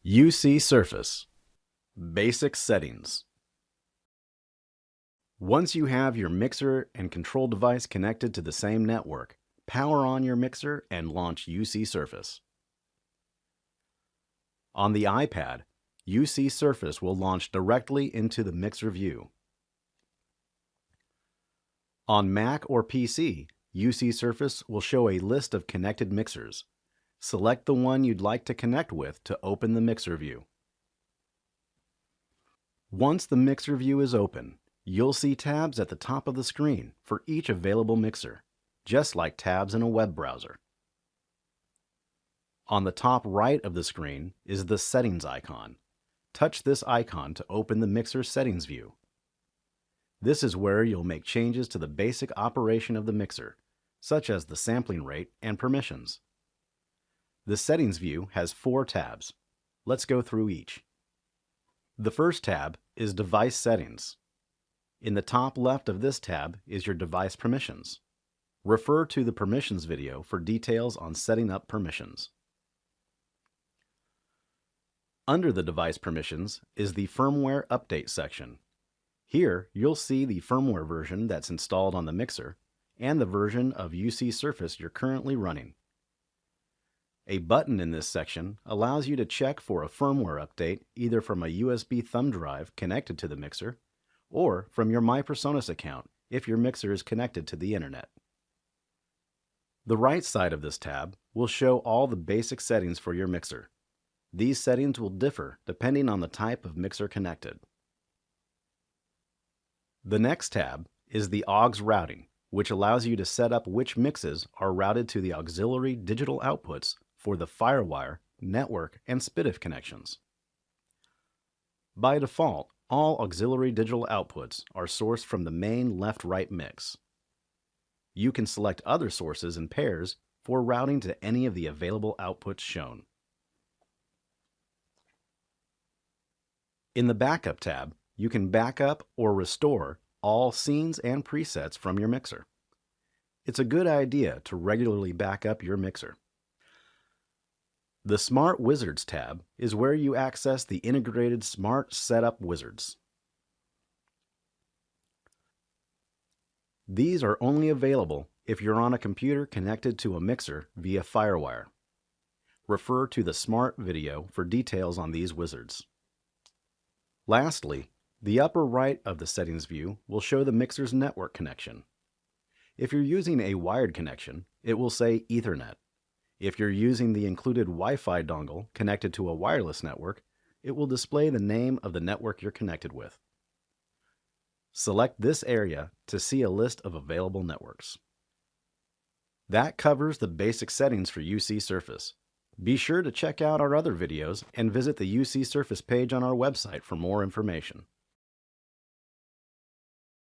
UC Surface. Basic settings. Once you have your mixer and control device connected to the same network, power on your mixer and launch UC Surface. On the iPad, UC Surface will launch directly into the mixer view. On Mac or PC, UC Surface will show a list of connected mixers. Select the one you'd like to connect with to open the mixer view. Once the mixer view is open, you'll see tabs at the top of the screen for each available mixer, just like tabs in a web browser. On the top right of the screen is the Settings icon. Touch this icon to open the mixer settings view. This is where you'll make changes to the basic operation of the mixer, such as the sampling rate and permissions. The settings view has 4 tabs. Let's go through each. The first tab is Device Settings. In the top left of this tab is your device permissions. Refer to the permissions video for details on setting up permissions. Under the device permissions is the Firmware Update section. Here you'll see the firmware version that's installed on the mixer and the version of UC Surface you're currently running. A button in this section allows you to check for a firmware update either from a USB thumb drive connected to the mixer or from your PreSonus account if your mixer is connected to the internet. The right side of this tab will show all the basic settings for your mixer. These settings will differ depending on the type of mixer connected. The next tab is the AUX routing, which allows you to set up which mixes are routed to the auxiliary digital outputs for the FireWire, network, and SPDIF connections. By default, all auxiliary digital outputs are sourced from the main left-right mix. You can select other sources and pairs for routing to any of the available outputs shown. In the Backup tab, you can back up or restore all scenes and presets from your mixer. It's a good idea to regularly back up your mixer. The Smart Wizards tab is where you access the integrated Smart Setup Wizards. These are only available if you're on a computer connected to a mixer via FireWire. Refer to the Smart video for details on these wizards. Lastly, the upper right of the settings view will show the mixer's network connection. If you're using a wired connection, it will say Ethernet. If you're using the included Wi-Fi dongle connected to a wireless network, it will display the name of the network you're connected with. Select this area to see a list of available networks. That covers the basic settings for UC Surface. Be sure to check out our other videos and visit the UC Surface page on our website for more information.